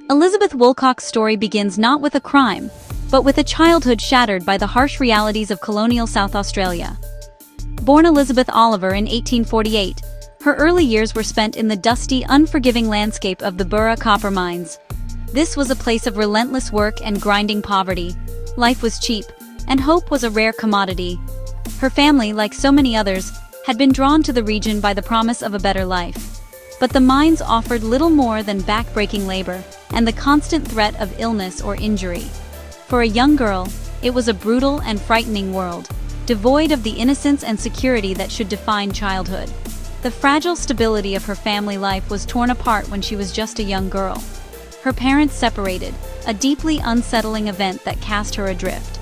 Elizabeth Woolcock's story begins not with a crime, but with a childhood shattered by the harsh realities of colonial South Australia. Born Elizabeth Oliver in 1848, her early years were spent in the dusty, unforgiving landscape of the Burra copper mines. This was a place of relentless work and grinding poverty. Life was cheap, and hope was a rare commodity. Her family, like so many others, had been drawn to the region by the promise of a better life. But the mines offered little more than back-breaking labor and the constant threat of illness or injury. For a young girl, it was a brutal and frightening world, devoid of the innocence and security that should define childhood. The fragile stability of her family life was torn apart when she was just a young girl. Her parents separated, a deeply unsettling event that cast her adrift.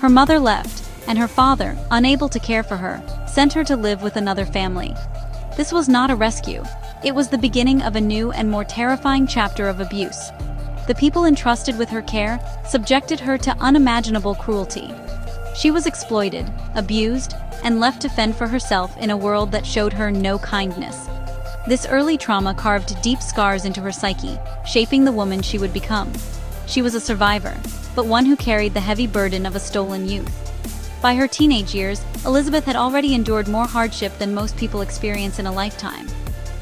Her mother left, and her father, unable to care for her, sent her to live with another family. This was not a rescue. It was the beginning of a new and more terrifying chapter of abuse. The people entrusted with her care subjected her to unimaginable cruelty. She was exploited, abused, and left to fend for herself in a world that showed her no kindness. This early trauma carved deep scars into her psyche, shaping the woman she would become. She was a survivor, but one who carried the heavy burden of a stolen youth. By her teenage years, Elizabeth had already endured more hardship than most people experience in a lifetime.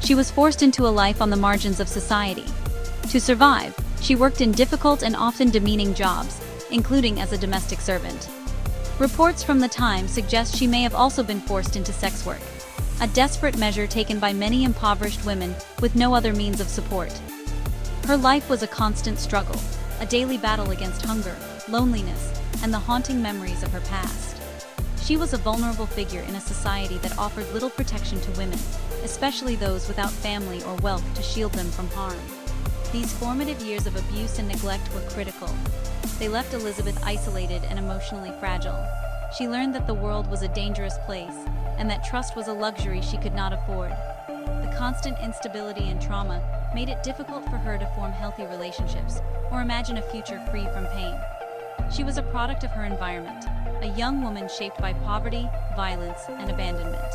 She was forced into a life on the margins of society. To survive, she worked in difficult and often demeaning jobs, including as a domestic servant. Reports from the time suggest she may have also been forced into sex work, a desperate measure taken by many impoverished women with no other means of support. Her life was a constant struggle, a daily battle against hunger, loneliness, and the haunting memories of her past. She was a vulnerable figure in a society that offered little protection to women, especially those without family or wealth to shield them from harm. These formative years of abuse and neglect were critical. They left Elizabeth isolated and emotionally fragile. She learned that the world was a dangerous place, and that trust was a luxury she could not afford. The constant instability and trauma made it difficult for her to form healthy relationships or imagine a future free from pain. She was a product of her environment, a young woman shaped by poverty, violence, and abandonment.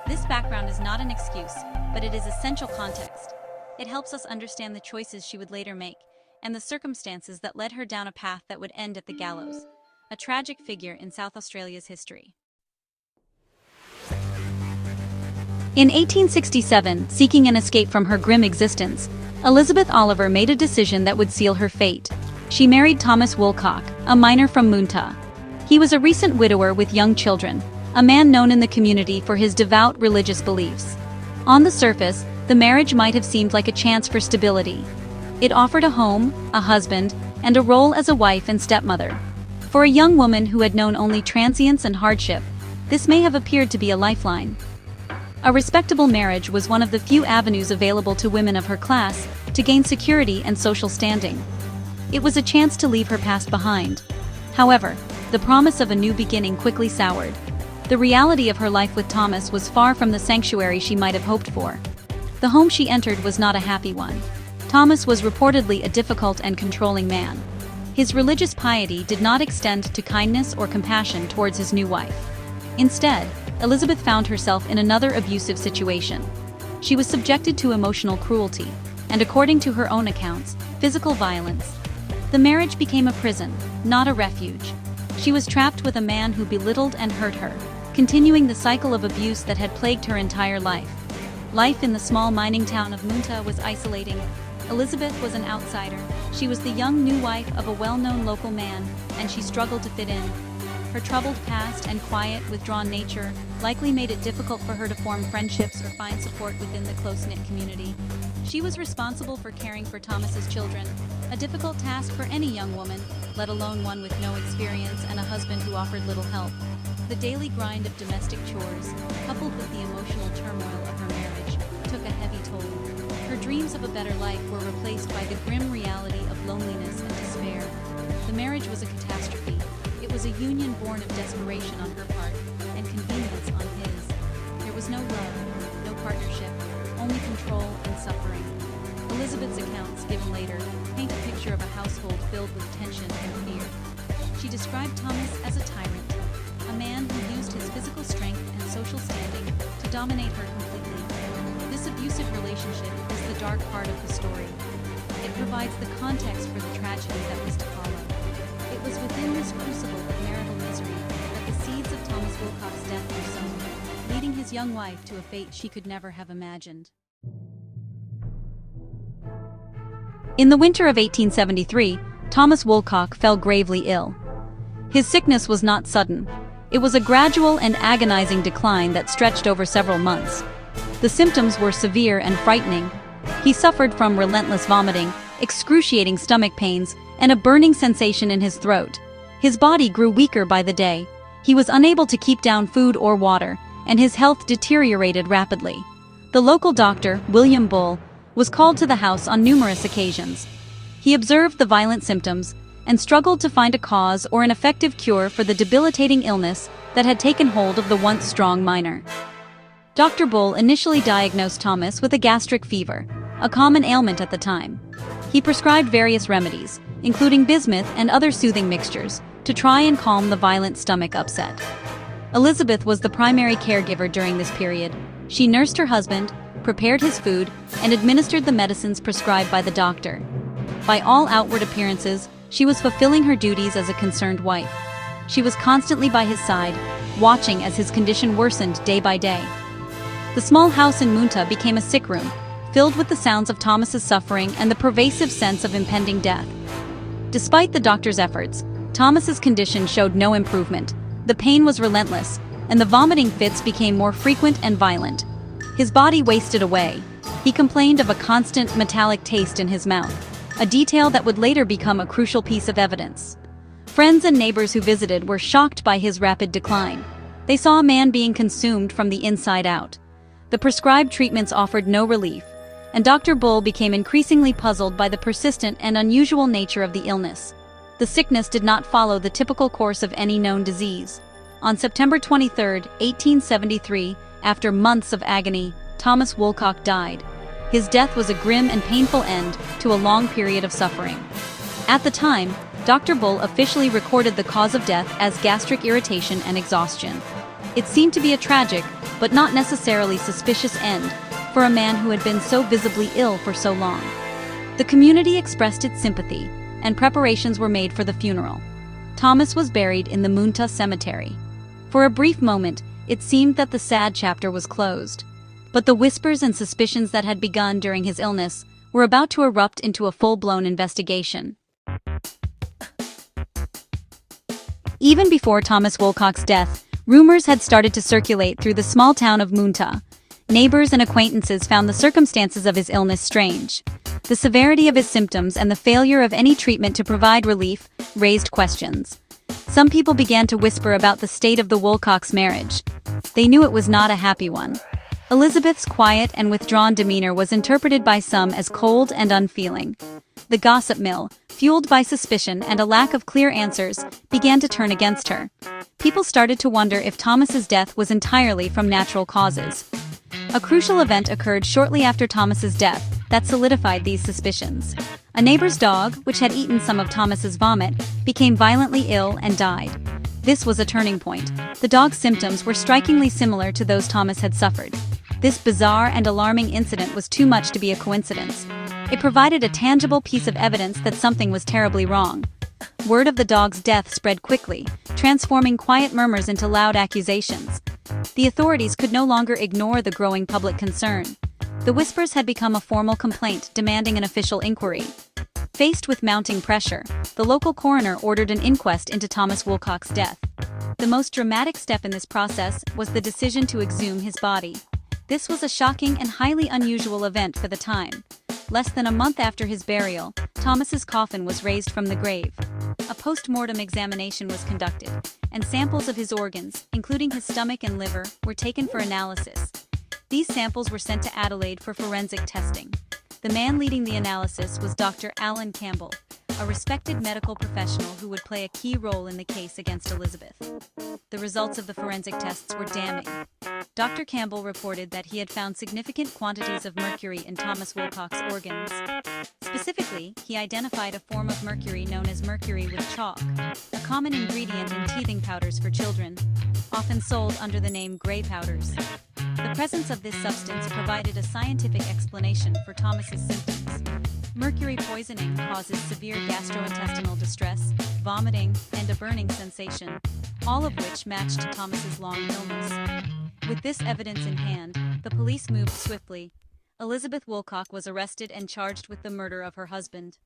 This background is not an excuse, but it is essential context. It helps us understand the choices she would later make, and the circumstances that led her down a path that would end at the gallows, a tragic figure in South Australia's history. In 1867, seeking an escape from her grim existence, Elizabeth Oliver made a decision that would seal her fate. She married Thomas Woolcock, a miner from Moonta. He was a recent widower with young children, a man known in the community for his devout religious beliefs. On the surface, the marriage might have seemed like a chance for stability. It offered a home, a husband, and a role as a wife and stepmother. For a young woman who had known only transience and hardship, this may have appeared to be a lifeline. A respectable marriage was one of the few avenues available to women of her class to gain security and social standing. It was a chance to leave her past behind. However, the promise of a new beginning quickly soured. The reality of her life with Thomas was far from the sanctuary she might have hoped for. The home she entered was not a happy one. Thomas was reportedly a difficult and controlling man. His religious piety did not extend to kindness or compassion towards his new wife. Instead, Elizabeth found herself in another abusive situation. She was subjected to emotional cruelty, and according to her own accounts, physical violence. The marriage became a prison, not a refuge. She was trapped with a man who belittled and hurt her, continuing the cycle of abuse that had plagued her entire life. Life in the small mining town of Moonta was isolating. Elizabeth was an outsider. She was the young new wife of a well-known local man, and she struggled to fit in. Her troubled past and quiet, withdrawn nature likely made it difficult for her to form friendships or find support within the close-knit community. She was responsible for caring for Thomas's children, a difficult task for any young woman, let alone one with no experience and a husband who offered little help. The daily grind of domestic chores, coupled with the emotional turmoil of her marriage, took a heavy toll. Her dreams of a better life were replaced by the grim reality of loneliness and despair. The marriage was a catastrophe. It was a union born of desperation on her part and convenience on his. There was no love, no partnership, only control and suffering. Elizabeth's accounts, given later, paint a picture of a household filled with tension and fear. She described Thomas as a tyrant, a man who used his physical strength and social standing to dominate her completely. This abusive relationship is the dark part of the story. It it provides the context for the tragedy that was to follow. It was within this crucible of marital misery that the seeds of Thomas Woolcock's death were sown, leading his young wife to a fate she could never have imagined. In the winter of 1873, Thomas Woolcock fell gravely ill. His sickness was not sudden. It was a gradual and agonizing decline that stretched over several months. The symptoms were severe and frightening. He suffered from relentless vomiting, excruciating stomach pains, and a burning sensation in his throat. His body grew weaker by the day. He was unable to keep down food or water, and his health deteriorated rapidly. The local doctor, William Bull, was called to the house on numerous occasions. He observed the violent symptoms and struggled to find a cause or an effective cure for the debilitating illness that had taken hold of the once strong miner. Dr. Bull initially diagnosed Thomas with a gastric fever, a common ailment at the time. He prescribed various remedies, including bismuth and other soothing mixtures, to try and calm the violent stomach upset. Elizabeth was the primary caregiver during this period. She nursed her husband, prepared his food, and administered the medicines prescribed by the doctor. By all outward appearances, she was fulfilling her duties as a concerned wife. She was constantly by his side, watching as his condition worsened day by day. The small house in Munta became a sick room, filled with the sounds of Thomas's suffering and the pervasive sense of impending death. Despite the doctor's efforts, Thomas's condition showed no improvement. The pain was relentless, and the vomiting fits became more frequent and violent. His body wasted away. He complained of a constant metallic taste in his mouth, a detail that would later become a crucial piece of evidence. Friends and neighbors who visited were shocked by his rapid decline. They saw a man being consumed from the inside out. The prescribed treatments offered no relief, and Dr. Bull became increasingly puzzled by the persistent and unusual nature of the illness. The sickness did not follow the typical course of any known disease. On September 23, 1873, after months of agony, Thomas Woolcock died. His death was a grim and painful end to a long period of suffering. At the time, Dr. Bull officially recorded the cause of death as gastric irritation and exhaustion. It seemed to be a tragic, but not necessarily suspicious end for a man who had been so visibly ill for so long. The community expressed its sympathy, and preparations were made for the funeral. Thomas was buried in the Munta cemetery. For a brief moment, it seemed that the sad chapter was closed. But the whispers and suspicions that had begun during his illness were about to erupt into a full-blown investigation. Even before Thomas Woolcock's death, rumors had started to circulate through the small town of Munta. Neighbors and acquaintances found the circumstances of his illness strange. The severity of his symptoms and the failure of any treatment to provide relief raised questions. Some people began to whisper about the state of the Woolcocks' marriage. They knew it was not a happy one. Elizabeth's quiet and withdrawn demeanor was interpreted by some as cold and unfeeling. The gossip mill, fueled by suspicion and a lack of clear answers, began to turn against her. People started to wonder if Thomas's death was entirely from natural causes. A crucial event occurred shortly after Thomas's death that solidified these suspicions. A neighbor's dog, which had eaten some of Thomas's vomit, became violently ill and died. This was a turning point. The dog's symptoms were strikingly similar to those Thomas had suffered. This bizarre and alarming incident was too much to be a coincidence. It provided a tangible piece of evidence that something was terribly wrong. Word of the dog's death spread quickly, transforming quiet murmurs into loud accusations. The authorities could no longer ignore the growing public concern. The whispers had become a formal complaint demanding an official inquiry. Faced with mounting pressure, the local coroner ordered an inquest into Thomas Woolcock's death. The most dramatic step in this process was the decision to exhume his body. This was a shocking and highly unusual event for the time. Less than a month after his burial, Thomas's coffin was raised from the grave. A post-mortem examination was conducted, and samples of his organs, including his stomach and liver, were taken for analysis. These samples were sent to Adelaide for forensic testing. The man leading the analysis was Dr. Alan Campbell, a respected medical professional who would play a key role in the case against Elizabeth. The results of the forensic tests were damning. Dr. Campbell reported that he had found significant quantities of mercury in Thomas Woolcock's organs. Specifically, he identified a form of mercury known as mercury with chalk, a common ingredient in teething powders for children, often sold under the name gray powders. The presence of this substance provided a scientific explanation for Thomas's symptoms. Mercury poisoning causes severe gastrointestinal distress, vomiting, and a burning sensation, all of which matched Thomas's long illness. With this evidence in hand, the police moved swiftly. Elizabeth Woolcock was arrested and charged with the murder of her husband.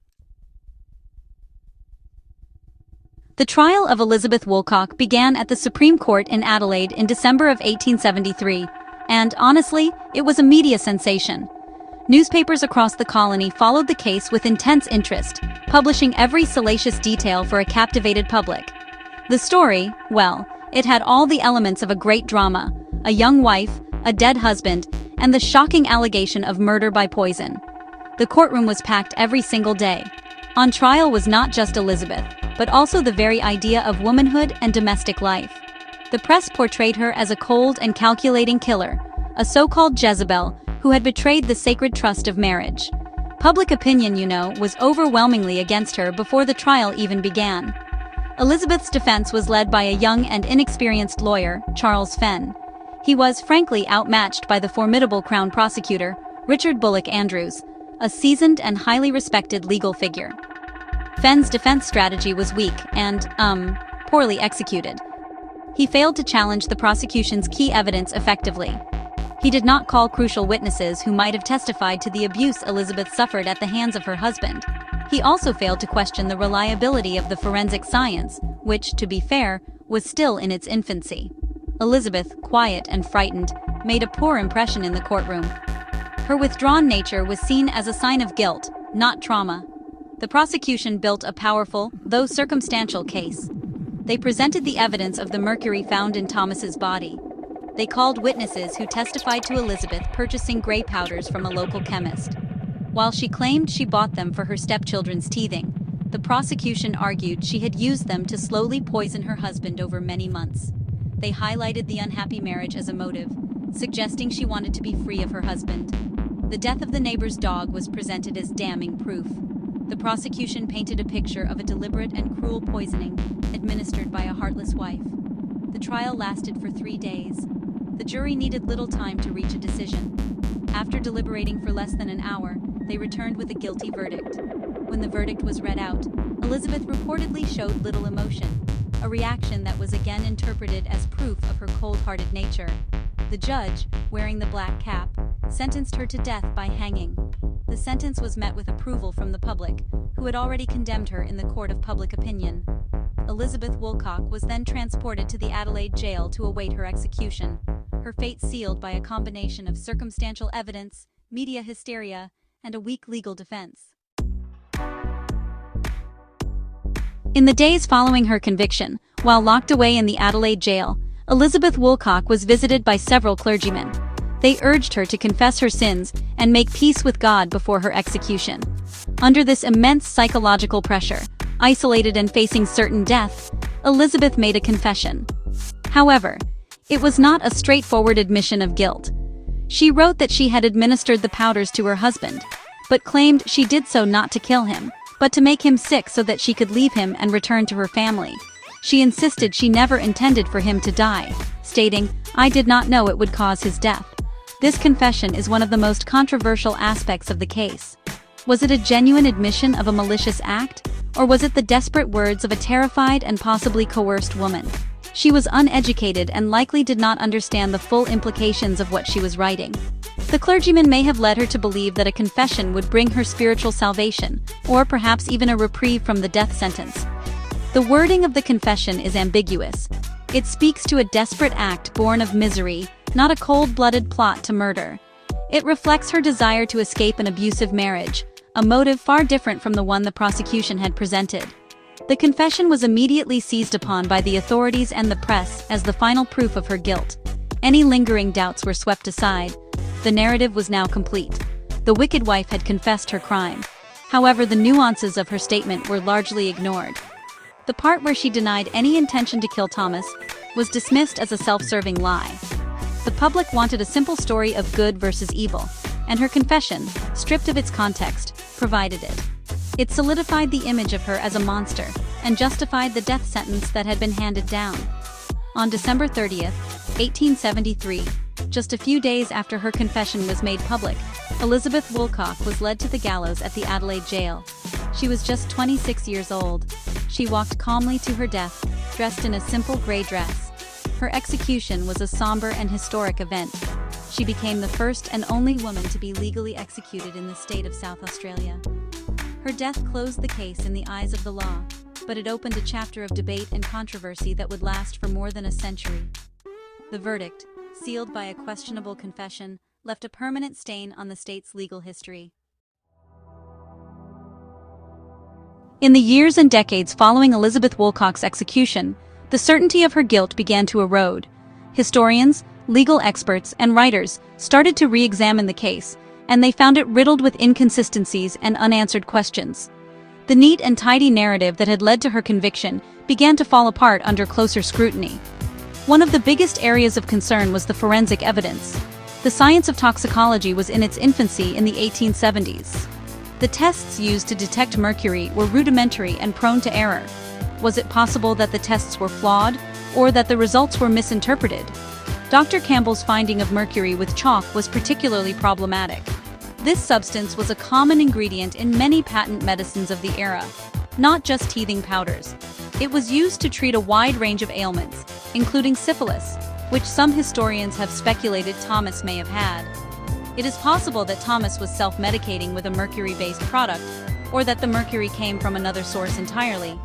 The trial of Elizabeth Woolcock began at the Supreme Court in Adelaide in December of 1873, and, honestly, it was a media sensation. Newspapers across the colony followed the case with intense interest, publishing every salacious detail for a captivated public. The story, well, it had all the elements of a great drama: a young wife, a dead husband, and the shocking allegation of murder by poison. The courtroom was packed every single day. On trial was not just Elizabeth, but also the very idea of womanhood and domestic life. The press portrayed her as a cold and calculating killer, a so-called Jezebel who had betrayed the sacred trust of marriage. Public opinion, was overwhelmingly against her before the trial even began. Elizabeth's defense was led by a young and inexperienced lawyer, Charles Fenn. He was, frankly, outmatched by the formidable Crown prosecutor, Richard Bullock Andrews, a seasoned and highly respected legal figure. Fenn's defense strategy was weak and, poorly executed. He failed to challenge the prosecution's key evidence effectively. He did not call crucial witnesses who might have testified to the abuse Elizabeth suffered at the hands of her husband. He also failed to question the reliability of the forensic science, which, to be fair, was still in its infancy. Elizabeth, quiet and frightened, made a poor impression in the courtroom. Her withdrawn nature was seen as a sign of guilt, not trauma. The prosecution built a powerful, though circumstantial case. They presented the evidence of the mercury found in Thomas's body. They called witnesses who testified to Elizabeth purchasing gray powders from a local chemist. While she claimed she bought them for her stepchildren's teething, the prosecution argued she had used them to slowly poison her husband over many months. They highlighted the unhappy marriage as a motive, suggesting she wanted to be free of her husband. The death of the neighbor's dog was presented as damning proof. The prosecution painted a picture of a deliberate and cruel poisoning administered by a heartless wife. The trial lasted for 3 days. The jury needed little time to reach a decision. After deliberating for less than an hour, they returned with a guilty verdict. When the verdict was read out, Elizabeth reportedly showed little emotion, a reaction that was again interpreted as proof of her cold-hearted nature. The judge, wearing the black cap, sentenced her to death by hanging. The sentence was met with approval from the public, who had already condemned her in the court of public opinion. Elizabeth Woolcock was then transported to the Adelaide jail to await her execution, her fate sealed by a combination of circumstantial evidence, media hysteria, and a weak legal defense. In the days following her conviction, while locked away in the Adelaide jail, Elizabeth Woolcock was visited by several clergymen. They urged her to confess her sins and make peace with God before her execution. Under this immense psychological pressure, isolated and facing certain death, Elizabeth made a confession. However, it was not a straightforward admission of guilt. She wrote that she had administered the powders to her husband, but claimed she did so not to kill him, but to make him sick so that she could leave him and return to her family. She insisted she never intended for him to die, stating, "I did not know it would cause his death." This confession is one of the most controversial aspects of the case. Was it a genuine admission of a malicious act, or was it the desperate words of a terrified and possibly coerced woman? She was uneducated and likely did not understand the full implications of what she was writing. The clergyman may have led her to believe that a confession would bring her spiritual salvation, or perhaps even a reprieve from the death sentence. The wording of the confession is ambiguous. It speaks to a desperate act born of misery, not a cold-blooded plot to murder. It reflects her desire to escape an abusive marriage, a motive far different from the one the prosecution had presented. The confession was immediately seized upon by the authorities and the press as the final proof of her guilt. Any lingering doubts were swept aside. The narrative was now complete. The wicked wife had confessed her crime. However, the nuances of her statement were largely ignored. The part where she denied any intention to kill Thomas was dismissed as a self-serving lie. The public wanted a simple story of good versus evil, and her confession, stripped of its context, provided it. It solidified the image of her as a monster, and justified the death sentence that had been handed down. On December 30, 1873, Just a few days after her confession was made public, Elizabeth Woolcock was led to the gallows at the Adelaide jail. She was just 26 years old. She walked calmly to her death, dressed in a simple gray dress. Her execution was a somber and historic event. She became the first and only woman to be legally executed in the state of South Australia. Her death closed the case in the eyes of the law, but it opened a chapter of debate and controversy that would last for more than a century. The verdict, sealed by a questionable confession, left a permanent stain on the state's legal history. In the years and decades following Elizabeth Woolcock's execution, the certainty of her guilt began to erode. Historians, legal experts, and writers started to re-examine the case, and they found it riddled with inconsistencies and unanswered questions. The neat and tidy narrative that had led to her conviction began to fall apart under closer scrutiny. One of the biggest areas of concern was the forensic evidence. The science of toxicology was in its infancy in the 1870s. The tests used to detect mercury were rudimentary and prone to error. Was it possible that the tests were flawed, or that the results were misinterpreted? Dr. Campbell's finding of mercury with chalk was particularly problematic. This substance was a common ingredient in many patent medicines of the era, not just teething powders. It was used to treat a wide range of ailments, including syphilis, which some historians have speculated Thomas may have had. It is possible that Thomas was self-medicating with a mercury-based product, or that the mercury came from another source entirely.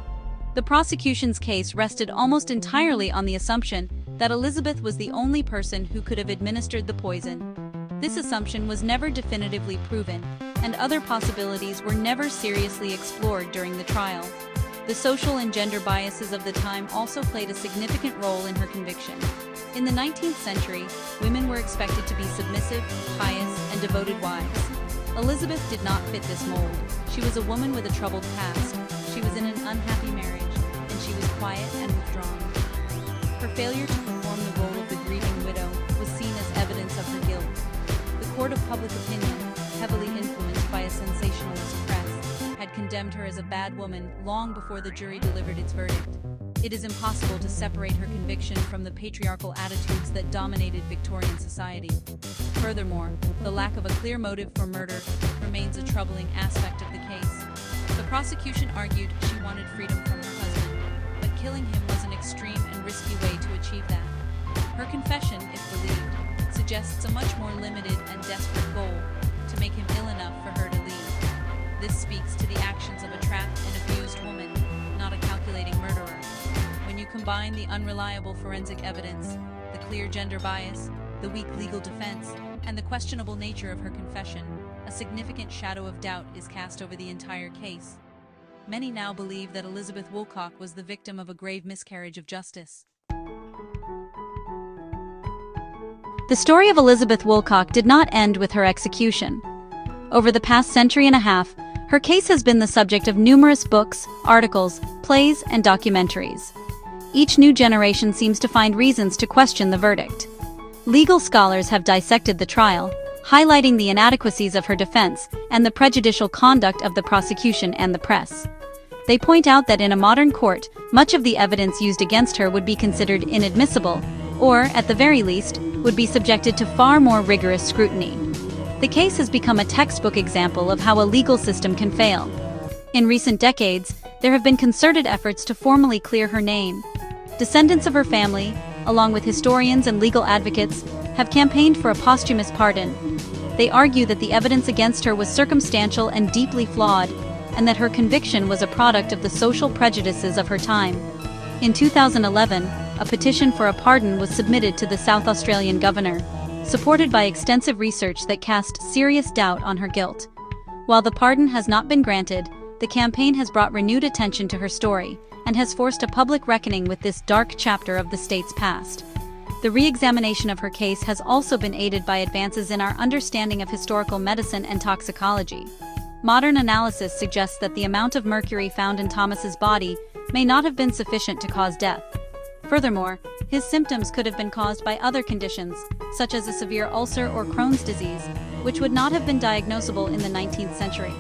The prosecution's case rested almost entirely on the assumption that Elizabeth was the only person who could have administered the poison. This assumption was never definitively proven, and other possibilities were never seriously explored during the trial. The social and gender biases of the time also played a significant role in her conviction. In the 19th century, women were expected to be submissive, pious, and devoted wives. Elizabeth did not fit this mold. She was a woman with a troubled past. She was in an unhappy marriage, and she was quiet and withdrawn. Her failure to perform the role of the grieving widow was seen as evidence of her guilt. The court of public opinion, heavily influenced by a sensationalist press, had condemned her as a bad woman long before the jury delivered its verdict. It is impossible to separate her conviction from the patriarchal attitudes that dominated Victorian society. Furthermore, the lack of a clear motive for murder remains a troubling aspect of the case. The prosecution argued she wanted freedom from her husband, but killing him was an extreme and risky way to achieve that. Her confession, if believed, suggests a much more limited and desperate goal: to make him ill enough for her to leave. This speaks to the actions of a trapped and abused woman, not a calculating murderer. When you combine the unreliable forensic evidence, the clear gender bias, the weak legal defense, and the questionable nature of her confession, a significant shadow of doubt is cast over the entire case. Many now believe that Elizabeth Woolcock was the victim of a grave miscarriage of justice. The story of Elizabeth Woolcock did not end with her execution. Over the past century and a half, her case has been the subject of numerous books, articles, plays, and documentaries. Each new generation seems to find reasons to question the verdict. Legal scholars have dissected the trial, highlighting the inadequacies of her defense and the prejudicial conduct of the prosecution and the press. They point out that in a modern court, much of the evidence used against her would be considered inadmissible, or, at the very least, would be subjected to far more rigorous scrutiny. The case has become a textbook example of how a legal system can fail. In recent decades, there have been concerted efforts to formally clear her name. Descendants of her family, along with historians and legal advocates, have campaigned for a posthumous pardon. They argue that the evidence against her was circumstantial and deeply flawed, and that her conviction was a product of the social prejudices of her time. In 2011, a petition for a pardon was submitted to the South Australian governor, supported by extensive research that cast serious doubt on her guilt. While the pardon has not been granted, the campaign has brought renewed attention to her story and has forced a public reckoning with this dark chapter of the state's past. The re-examination of her case has also been aided by advances in our understanding of historical medicine and toxicology. Modern analysis suggests that the amount of mercury found in Thomas's body may not have been sufficient to cause death. Furthermore, his symptoms could have been caused by other conditions, such as a severe ulcer or Crohn's disease, which would not have been diagnosable in the 19th century.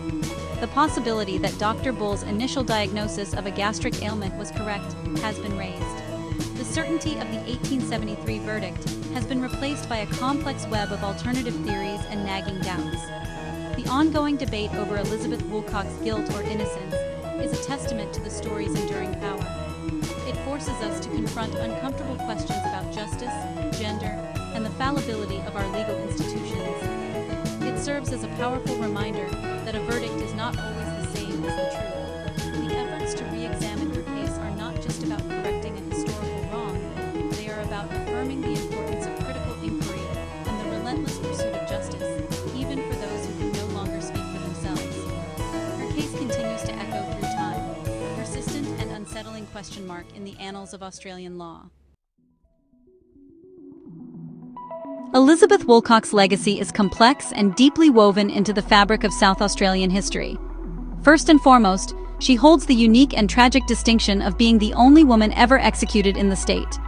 The possibility that Dr. Bull's initial diagnosis of a gastric ailment was correct has been raised. The certainty of the 1873 verdict has been replaced by a complex web of alternative theories and nagging doubts. The ongoing debate over Elizabeth Woolcock's guilt or innocence is a testament to the story's enduring power. It forces us to confront uncomfortable questions about justice, gender, and the fallibility of our legal institutions. It serves as a powerful reminder that a verdict is not always the same as the truth. The efforts to re-examine her case are not just about correcting a historical wrong, they are about affirming the importance of critical inquiry and the relentless pursuit of justice, even for those who can no longer speak for themselves. Her case continues to echo through time, a persistent and unsettling question mark in the annals of Australian law. Elizabeth Woolcock's legacy is complex and deeply woven into the fabric of South Australian history. First and foremost, she holds the unique and tragic distinction of being the only woman ever executed in the state.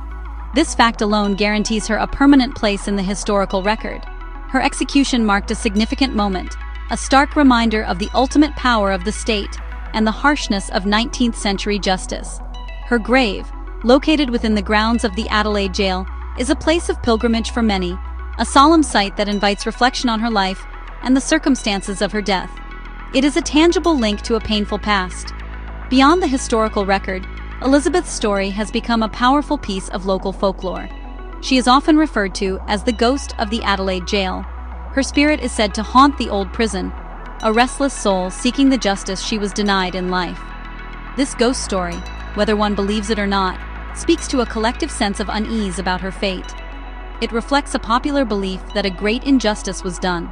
This fact alone guarantees her a permanent place in the historical record. Her execution marked a significant moment, a stark reminder of the ultimate power of the state and the harshness of 19th-century justice. Her grave, located within the grounds of the Adelaide jail, is a place of pilgrimage for many, a solemn site that invites reflection on her life and the circumstances of her death. It is a tangible link to a painful past. Beyond the historical record, Elizabeth's story has become a powerful piece of local folklore. She is often referred to as the ghost of the Adelaide jail. Her spirit is said to haunt the old prison, a restless soul seeking the justice she was denied in life. This ghost story, whether one believes it or not, speaks to a collective sense of unease about her fate. It reflects a popular belief that a great injustice was done.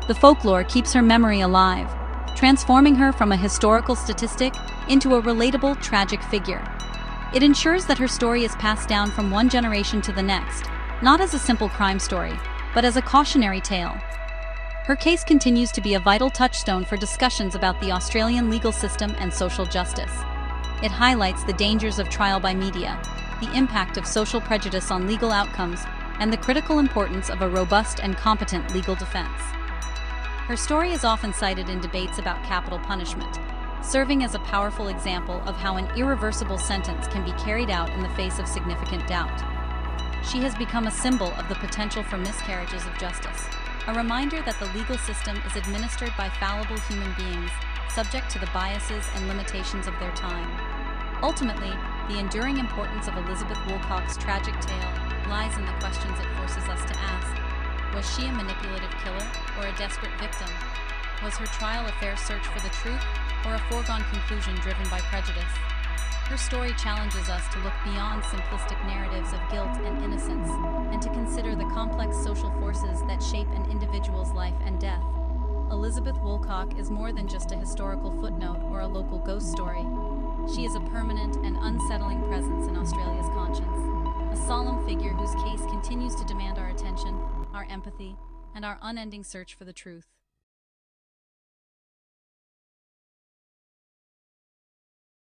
The folklore keeps her memory alive, transforming her from a historical statistic into a relatable, tragic figure. It ensures that her story is passed down from one generation to the next, not as a simple crime story, but as a cautionary tale. Her case continues to be a vital touchstone for discussions about the Australian legal system and social justice. It highlights the dangers of trial by media, the impact of social prejudice on legal outcomes, and the critical importance of a robust and competent legal defense. Her story is often cited in debates about capital punishment, serving as a powerful example of how an irreversible sentence can be carried out in the face of significant doubt. She has become a symbol of the potential for miscarriages of justice, a reminder that the legal system is administered by fallible human beings, subject to the biases and limitations of their time. Ultimately, the enduring importance of Elizabeth Woolcock's tragic tale lies in the questions it forces us to ask. Was she a manipulative killer or a desperate victim? Was her trial a fair search for the truth or a foregone conclusion driven by prejudice? Her story challenges us to look beyond simplistic narratives of guilt and innocence and to consider the complex social forces that shape an individual's life and death. Elizabeth Woolcock is more than just a historical footnote or a local ghost story. She is a permanent and unsettling presence in Australia's conscience, a solemn figure whose case continues to demand our attention, our empathy, and our unending search for the truth.